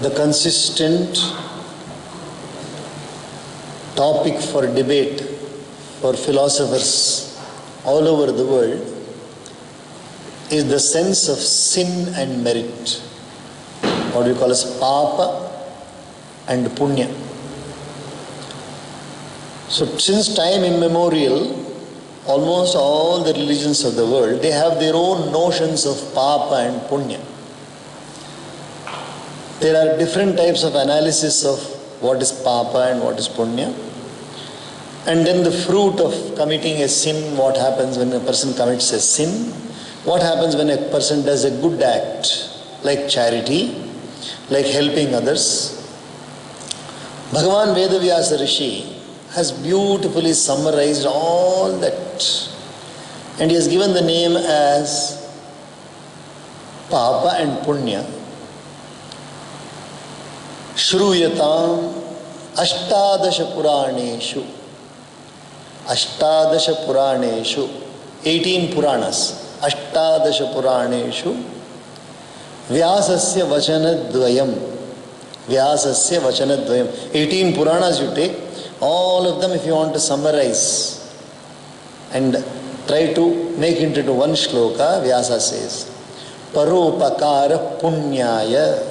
The consistent topic for debate for philosophers all over the world is the sense of sin and merit, what we call as papa and punya. So since time immemorial, almost all the religions of the world, they have their own notions of papa and punya. There are different types of analysis of what is papa and what is punya. And then the fruit of committing a sin, what happens when a person commits a sin, what happens when a person does a good act, like charity, like helping others. Bhagavan Vedavyasa Rishi has beautifully summarized all that, and he has given the name as papa and punya. Shruyatam Ashtadasha Puraneshu. Ashtadasha Puraneshu. 18 Puranas. Ashtadasha Puraneshu. Vyasasya Vachanadvayam. Vyasasya Vachanadvayam. 18 Puranas you take. All of them, if you want to summarize and try to make it into one shloka, Vyasa says, Paropakara Punyaya.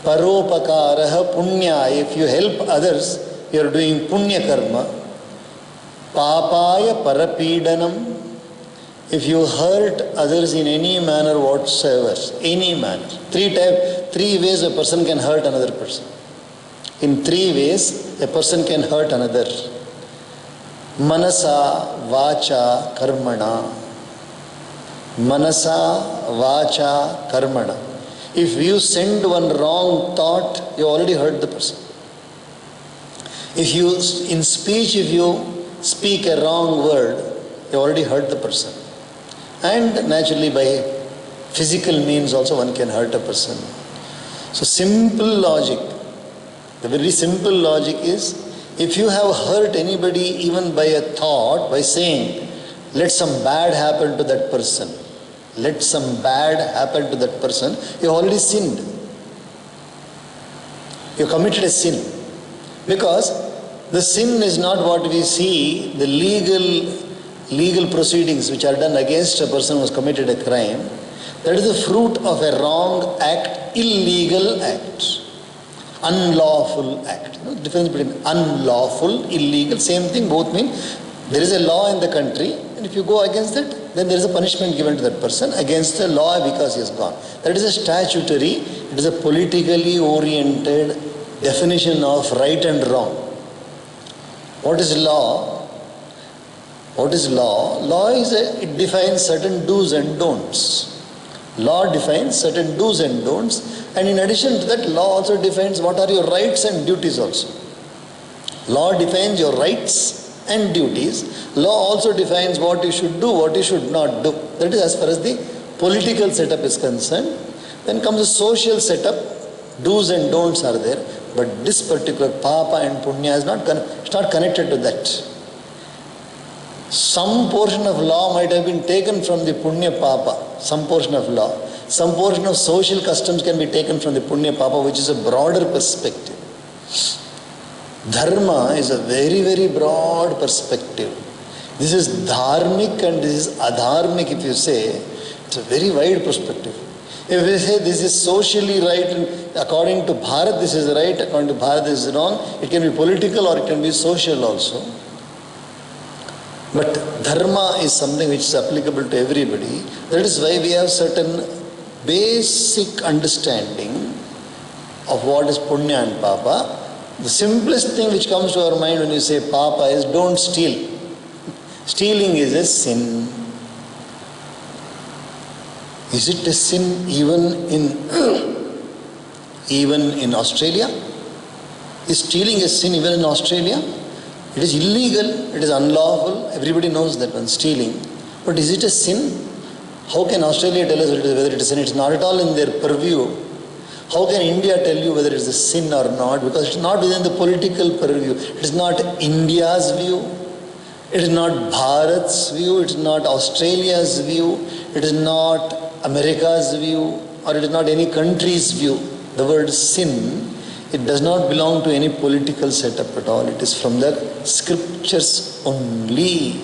Paropakaraha punyaya. If you help others, you are doing punya karma. Papaya parapidanam. If you hurt others in any manner whatsoever, any manner. Three ways a person can hurt another person. In 3 ways, a person can hurt another. Manasa, vacha, karmana. Manasa, vacha, karmana. If you send one wrong thought, you already hurt the person. If you, in speech, if you speak a wrong word, you already hurt the person. And naturally by physical means also one can hurt a person. So simple logic, the very simple logic is, if you have hurt anybody even by a thought, by saying, let some bad happen to that person, let some bad happen to that person, you already sinned. You committed a sin. Because the sin is not what we see, the legal proceedings which are done against a person who has committed a crime. That is the fruit of a wrong act, illegal act, unlawful act. You know, difference between unlawful, illegal, same thing, both mean there is a law in the country, and if you go against it, then there is a punishment given to that person against the law because he has gone. That is a statutory, it is a politically oriented definition of right and wrong. What is law? What is law? Law is it defines certain do's and don'ts. Law defines certain do's and don'ts, and in addition to that, law also defines what are your rights and duties also. Law defines your rights and duties. Law also defines what you should do, what you should not do. That is as far as the political setup is concerned. Then comes the social setup. Do's and don'ts are there. But this particular papa and punya is not connected to that. Some portion of law might have been taken from the punya papa. Some portion of law. Some portion of social customs can be taken from the punya papa, which is a broader perspective. Dharma is a very, very broad perspective. This is dharmic and this is adharmic, if you say. It's a very wide perspective. If we say this is socially right, and according to Bharat this is right, according to Bharat this is wrong, it can be political or it can be social also. But dharma is something which is applicable to everybody. That is why we have certain basic understanding of what is punya and papa. The simplest thing which comes to our mind when you say papa is don't steal. Stealing is a sin. Is it a sin even in Australia? Is stealing a sin even in Australia? It is illegal, it is unlawful, everybody knows that one, stealing. But is it a sin? How can Australia tell us whether it is a sin? It is not at all in their purview. How can India tell you whether it is a sin or not? Because it is not within the political purview. It is not India's view. It is not Bharat's view. It is not Australia's view. It is not America's view. Or it is not any country's view. the word sin, it does not belong to any political setup at all. It is from the scriptures only.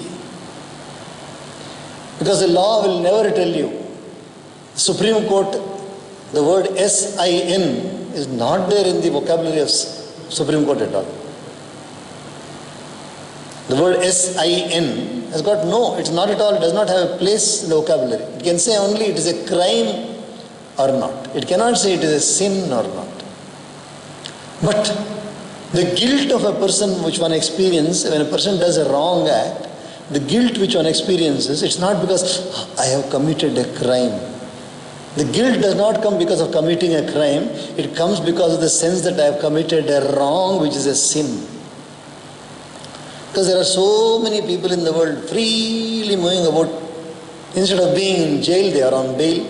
Because the law will never tell you. Supreme Court, the word S-I-N is not there in the vocabulary of Supreme Court at all. The word S-I-N has got no, it's not at all, it does not have a place in the vocabulary. It can say only it is a crime or not. It cannot say it is a sin or not. But the guilt of a person which one experiences, when a person does a wrong act, the guilt which one experiences, it's not because I have committed a crime. The guilt does not come because of committing a crime. It comes because of the sense that I have committed a wrong, which is a sin. Because there are so many people in the world freely moving about. Instead of being in jail, they are on bail.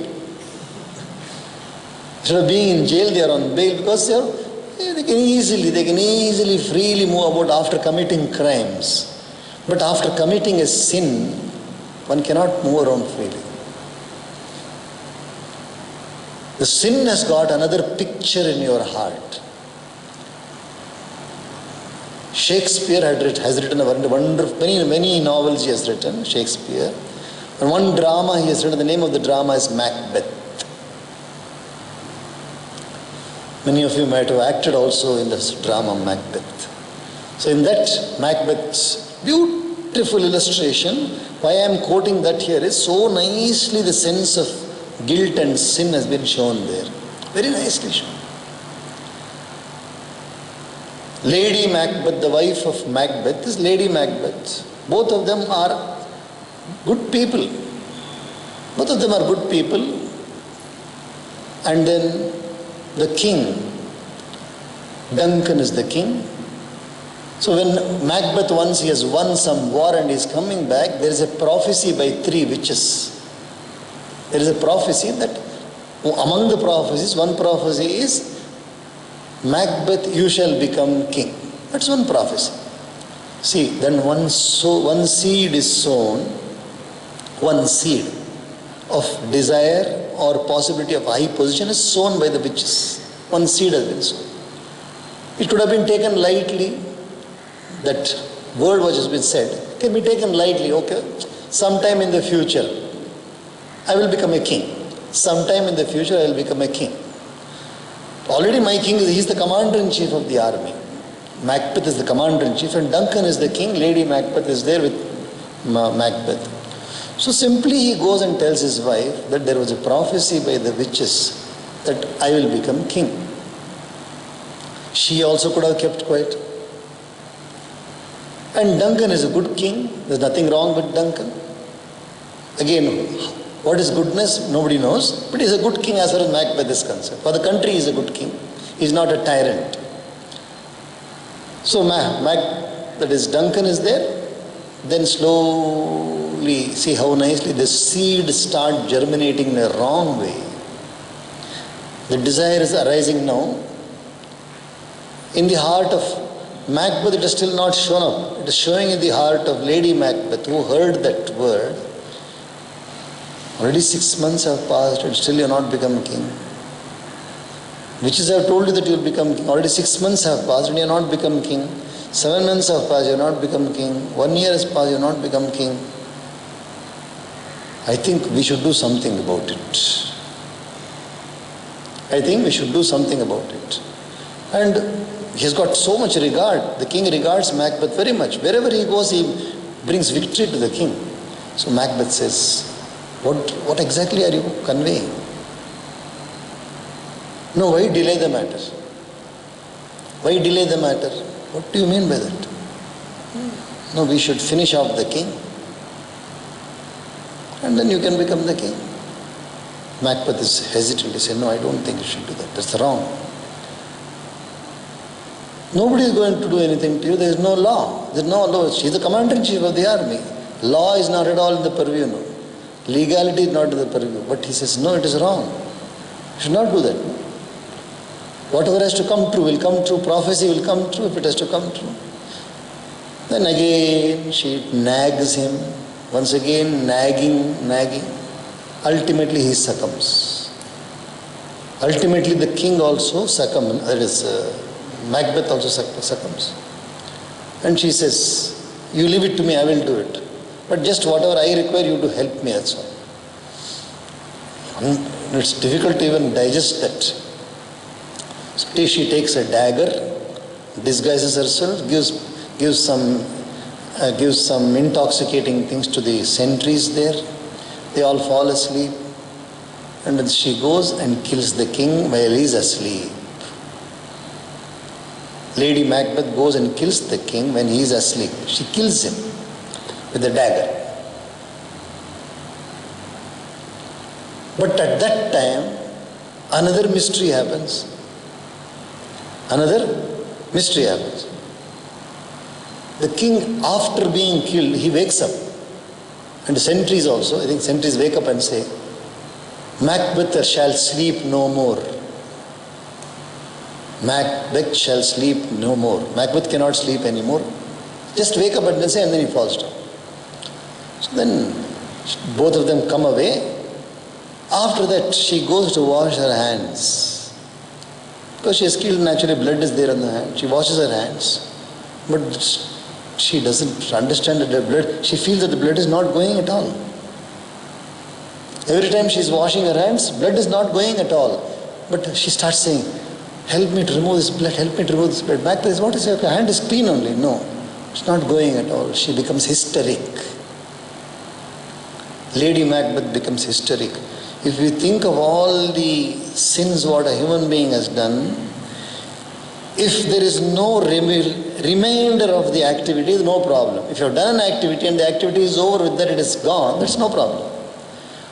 Instead of being in jail, they are on bail because they can easily, freely move about after committing crimes. But after committing a sin, one cannot move around freely. The sin has got another picture in your heart. Shakespeare has written a wonderful, many novels he has written, Shakespeare. And one drama he has written, the name of the drama is Macbeth. Many of you might have acted also in this drama Macbeth. So in that Macbeth's beautiful illustration, why I am quoting that here is so nicely the sense of guilt and sin has been shown there. Very nicely shown. Lady Macbeth, the wife of Macbeth, is Lady Macbeth. Both of them are good people. Both of them are good people. And then the king, Duncan is the king. So when Macbeth once he has won some war and is coming back, there is a prophecy by 3 witches. There is a prophecy that among the prophecies, one prophecy is Macbeth, you shall become king. That's one prophecy. See, then one seed is sown, one seed of desire or possibility of high position is sown by the witches. One seed has been sown. It could have been taken lightly. That word which has been said can be taken lightly. Okay, sometime in the future I will become a king. Sometime in the future I will become a king. Already my king he is the commander-in-chief of the army. Macbeth is the commander-in-chief and Duncan is the king. Lady Macbeth is there with Macbeth. So simply he goes and tells his wife that there was a prophecy by the witches that I will become king. She also could have kept quiet. And Duncan is a good king. There's nothing wrong with Duncan. Again, what is goodness? Nobody knows. But he's a good king as far as Macbeth is concerned. For the country, he's a good king. He's not a tyrant. So that is Duncan is there. Then slowly, see how nicely the seed start germinating in a wrong way. The desire is arising now. In the heart of Macbeth, it is still not shown up. It is showing in the heart of Lady Macbeth, who heard that word. Already 6 months have passed and still you have not become king. Witches have told you that you will become king. Already 6 months have passed and you have not become king. 7 months have passed, you have not become king. 1 year has passed, you have not become king. I think we should do something about it. I think we should do something about it. And he has got so much regard. The king regards Macbeth very much. Wherever he goes, he brings victory to the king. So Macbeth says, what exactly are you conveying? No, why delay the matter? Why delay the matter? What do you mean by that? No, we should finish off the king. And then you can become the king. Macbeth is hesitant. He said, no, I don't think you should do that. That's wrong. Nobody is going to do anything to you. There is no law. There is no law. She is the commander-in-chief of the army. Law is not at all in the purview. No. Legality is not in the purview. But he says, no, it is wrong. You should not do that. Whatever has to come true will come true. Prophecy will come true if it has to come true. Then again she nags him. Once again nagging. Ultimately he succumbs. Ultimately, the king also succumbs, that is, Macbeth also succumbs. And she says, you leave it to me, I will do it. But just whatever I require you to help me, that's all. It's difficult to even digest that. So she takes a dagger, disguises herself, gives some intoxicating things to the sentries there. They all fall asleep. And then she goes and kills the king while he is asleep. Lady Macbeth goes and kills the king when he is asleep. She kills him with a dagger. But at that time, another mystery happens. Another mystery happens. The king, after being killed, he wakes up. And the sentries also, I think sentries wake up and say, Macbeth shall sleep no more. Macbeth shall sleep no more. Macbeth cannot sleep anymore. Just wake up and say, and then he falls down. So then both of them come away. After that, she goes to wash her hands. Because she is killed, naturally blood is there on the hand. She washes her hands. But she doesn't understand that the blood, she feels that the blood is not going at all. Every time she is washing her hands, blood is not going at all. But she starts saying, help me to remove this blood, help me to remove this blood. Macbeth says, what is your hand is clean only. No, it's not going at all. She becomes hysteric. Lady Macbeth becomes hysteric. If we think of all the sins what a human being has done, if there is no remainder of the activity, no problem. If you have done an activity and the activity is over with that, it is gone, that's no problem.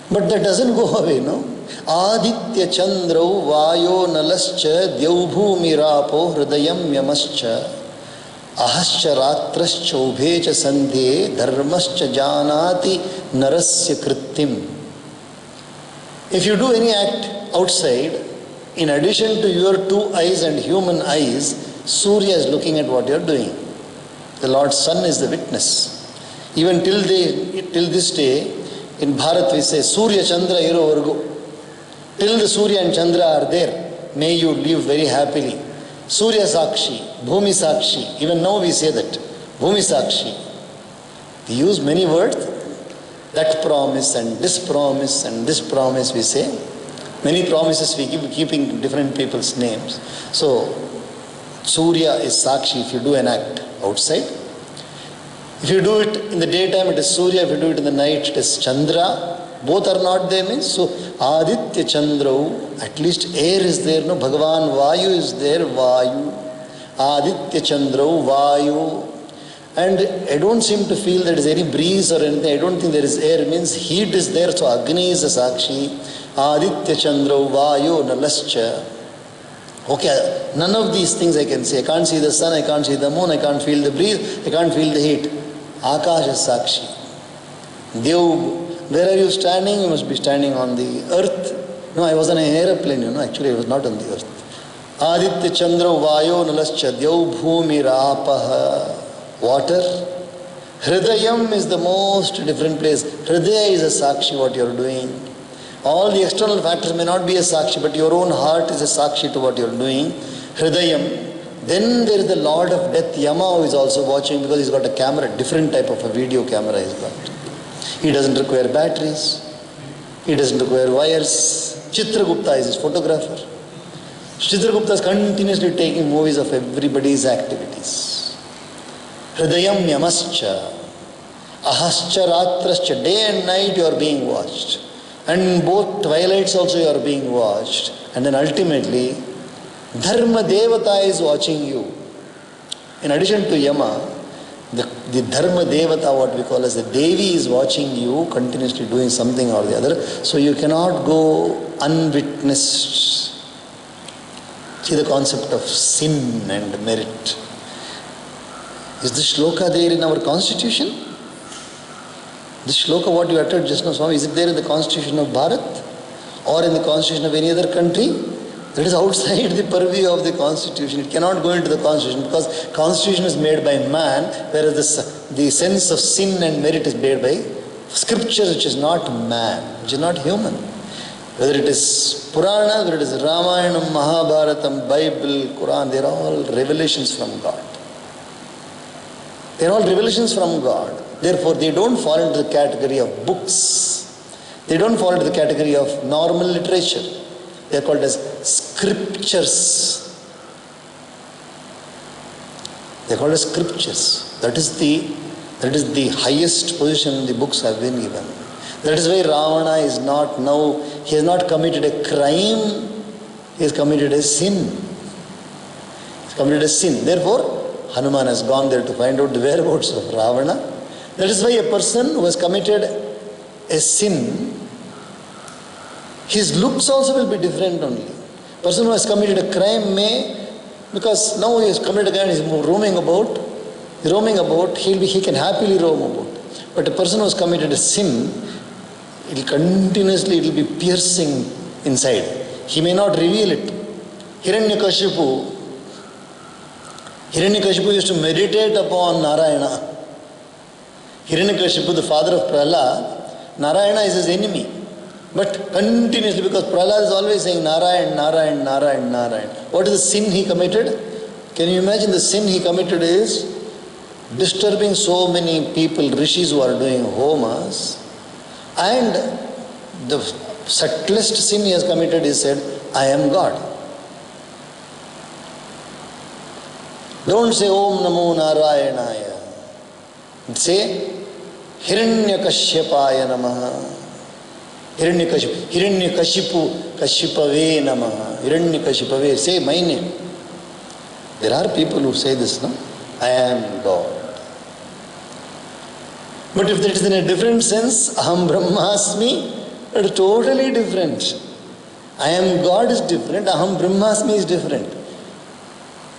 But that doesn't go away, no? Aditya Chandrau Vayo Nalascha Dyaubhumi Rapo Hridayam Yamascha Ahascha Ratrascha Ubhecha Sandhe Dharmascha Janati Narasya Krittim. If you do any act outside, in addition to your two eyes and human eyes, Surya is looking at what you are doing. The Lord's sun is the witness. Even till this day, in Bharat we say, Surya Chandra Iro Vargo. Till the Surya and Chandra are there, may you live very happily. Surya Sakshi, Bhumi Sakshi, even now we say that. Bhumi Sakshi. We use many words. That promise and this promise and this promise we say. Many promises we keep keeping different people's names. So, Surya is Sakshi if you do an act outside. If you do it in the daytime, it is Surya. If you do it in the night, it is Chandra. Both are not there means, so Aditya Chandrau, at least air is there, no? Bhagavan Vayu is there, Vayu. Aditya Chandrau, Vayu. And I don't seem to feel there is any breeze or anything. I don't think there is air, means heat is there, so Agni is a Sakshi. Aditya Chandrau, Vayu, Nalascha. Okay, none of these things I can say. I can't see the sun, I can't see the moon, I can't feel the breeze, I can't feel the heat. Akash is Sakshi. Dev, where are you standing? You must be standing on the earth. No, I was on an aeroplane, actually I was not on the earth. Aditya Chandra Vayo Nalascha Dev Bhumi Rapaha. Water. Hridayam is the most different place. Hridaya is a Sakshi what you are doing. All the external factors may not be a Sakshi, but your own heart is a Sakshi to what you are doing. Hridayam. Then there is the Lord of Death, Yama, who is also watching because he's got a camera, different type of a video camera he's got. He doesn't require batteries. He doesn't require wires. Chitragupta is his photographer. Chitragupta is continuously taking movies of everybody's activities. Hridayam Yamascha. Ahascha Ratrascha. Day and night you are being watched. And in both twilights also you are being watched. And then ultimately, Dharma Devata is watching you. In addition to Yama, the Dharma Devata, what we call as the Devi, is watching you, continuously doing something or the other. So you cannot go unwitnessed. See the concept of sin and merit. Is this shloka there in our constitution? This shloka what you uttered just now, Swami, is it there in the constitution of Bharat? Or in the constitution of any other country? That is outside the purview of the constitution. It cannot go into the constitution because constitution is made by man, whereas the sense of sin and merit is made by scripture, which is not man, which is not human. Whether it is Purana, whether it is Ramayana, Mahabharatam, Bible, Quran, they are all revelations from God. They are all revelations from God. Therefore, they don't fall into the category of books. They don't fall into the category of normal literature. They are called as scriptures. They are called as scriptures. That is the highest position the books have been given. That is why Ravana is not now, he has not committed a crime, he has committed a sin. He has committed a sin. Therefore, Hanuman has gone there to find out the whereabouts of Ravana. That is why a person who has committed a sin, his looks also will be different only. A person who has committed a crime may, because now he has committed a crime, he is roaming about, he can happily roam about. But a person who has committed a sin, it will be piercing inside. He may not reveal it. Hiranyakashipu used to meditate upon Narayana. Hiranyakashipu, the father of Prahlad, Narayana is his enemy. But continuously, because Prahlad is always saying Narayan, Narayan, Narayan, Narayan. What is the sin he committed? Can you imagine the sin he committed is disturbing so many people, rishis who are doing homas. And the subtlest sin he has committed is said, I am God. Don't say Om Namo Narayanaya. Say Hiranyakashyapaya Namaha. Hiranyakashipu Kashipave Namaha. Hiranyakashipave. Say my name. There are people who say this, no? I am God. But if that is in a different sense, Aham Brahmasmi, it is totally different. I am God is different, Aham Brahmasmi is different.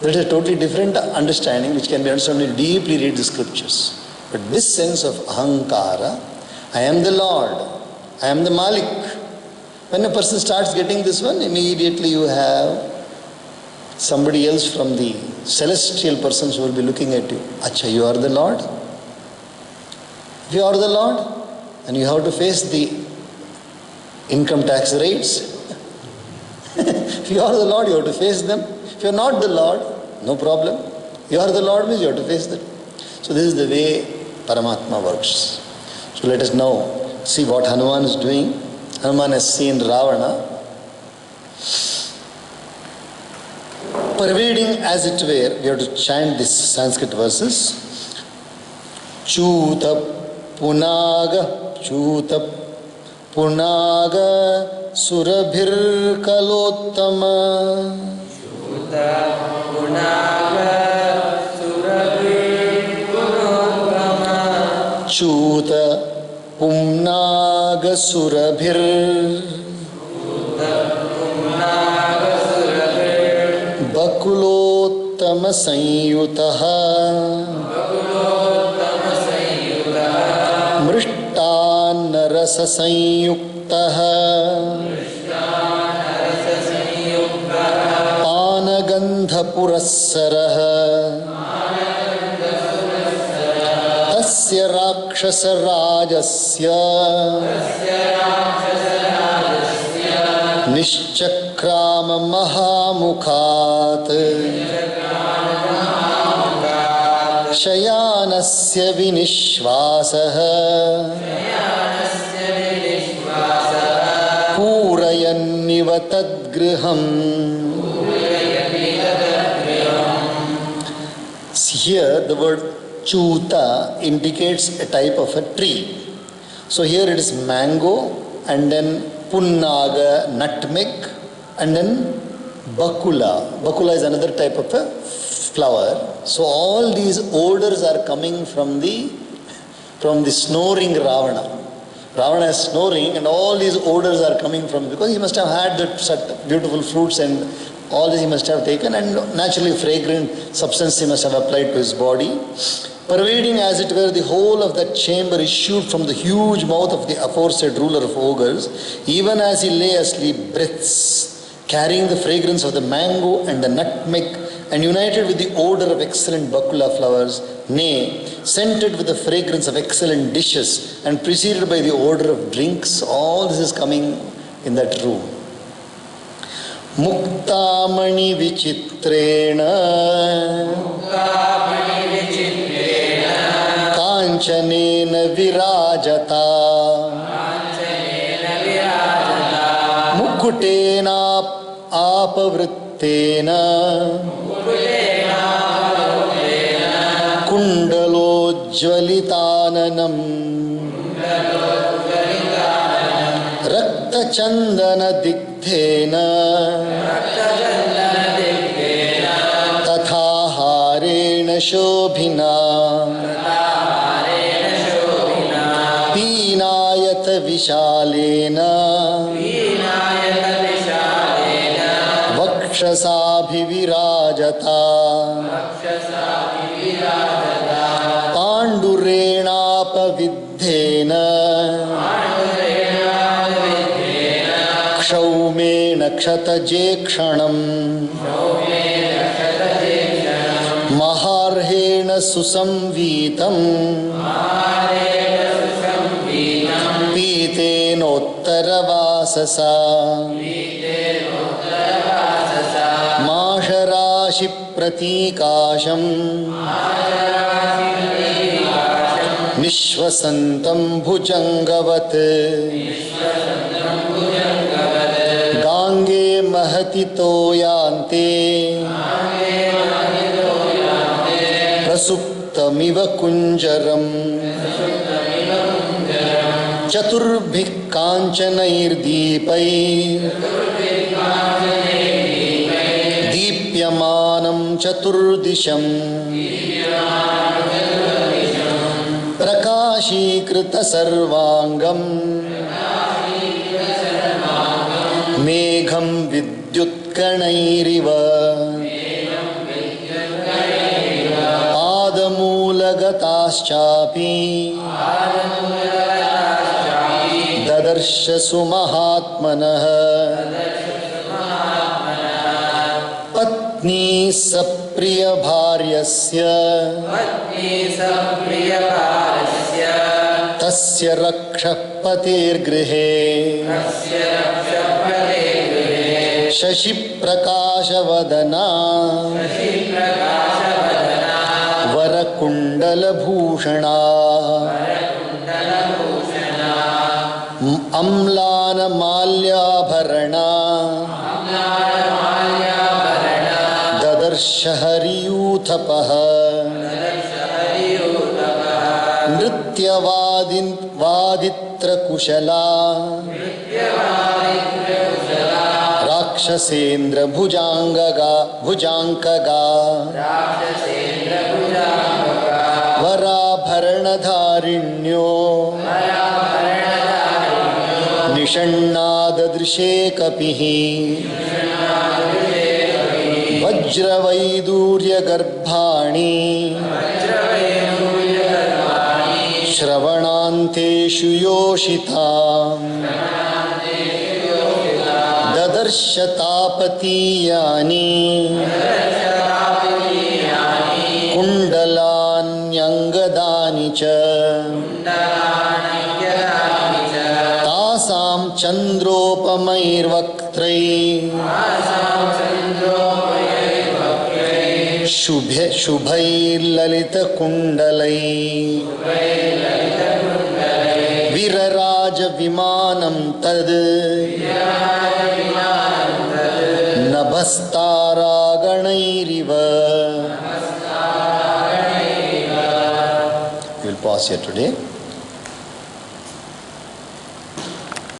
That is a totally different understanding which can be understood when you deeply read the scriptures. But this sense of Ahankara, I am the Lord, I am the Malik. When a person starts getting this one, immediately you have somebody else from the celestial persons who will be looking at you. Acha, you are the Lord? If you are the Lord, and you have to face the income tax rates. If you are the Lord, you have to face them. If you are not the Lord, no problem. You are the Lord means you have to face them. So this is the way Paramatma works. So let us now see what Hanuman is doing. Hanuman has seen Ravana pervading, as it were. We have to chant these Sanskrit verses. Chuta Punaga Chuta Punaga Surabhir Kalottama. Chuta Punaga Surabhir Kalottama. Chuta Punaga Surabhir Bakulottama Sanyutaha. Mrishtanarasa Sanyuktaha Panagandha Purassaraha Tasya Rakshasa Rajasya Nishchakrama Mahamukhat Shayanasya Vinishvasaha Purayanniva Tadgriham. Here the word Chuta indicates a type of a tree. So here it is mango, and then Punnaga, nutmeg, and then Bakula. Bakula is another type of a flower. So all these odors are coming from the snoring Ravana. Ravana is snoring, and all these odors are coming from, because he must have had that beautiful fruits and all this he must have taken, and naturally fragrant substance he must have applied to his body. Pervading, as it were, the whole of that chamber issued from the huge mouth of the aforesaid ruler of ogres, even as he lay asleep, breaths, carrying the fragrance of the mango and the nutmeg, and united with the odor of excellent Bakula flowers, nay, scented with the fragrance of excellent dishes, and preceded by the odor of drinks. All this is coming in that room. Muktamani vichitrena kanchanena virajata mukutena apavrittena kundalojvalitananam रक्तचंदन दिग्धेन तथा हारेण शोभिना पीनायत विशालेन वक्षसाभिविराजता पाण्डुरेणापविद्धेन क्षौमेण क्षतजेक्षणम् महार्हेण सुसंवीतम् पीतेनोत्तरवाससा माशराशिप्रतीकाशम् निःश्वसन्तं भुजङ्गवत् गांगे महति तोयान्ते प्रसुप्तमिव कुञ्जरम् चतुर्भिः काञ्चनैर्दीपैः दीप्यमानं चतुर्दिशम् प्रकाशीकृतसर्वाङ्गम् मेघं विद्युत्कणैरिव पादमूलगताश्चापि ददर्श सुमहात्मनः पत्नी सप्रियभार्यस्य तस्य रक्षः पतेर्गृहे शशिप्रकाशवदना वरकुण्डलभूषणा अम्लानमाल्याभरणा ददर्श हरियूथपः नृत्यवादित्रकुशला राक्षसेन्द्र भुजाङ्कगा वराभरणधारिण्यो निषण्णाददृशे कपिः वज्रवैदूर्यगर्भाणि श्रवणान्तेषु योषिताम् ददर्श तापतीयानि कुण्डलान्यङ्गदानि च तासां चन्द्रोपमैर्वक्त्रैः शुभैर्ललितकुण्डलैः विरराजविमानं तद् नभस्तारागणैरिव. We will pause here today.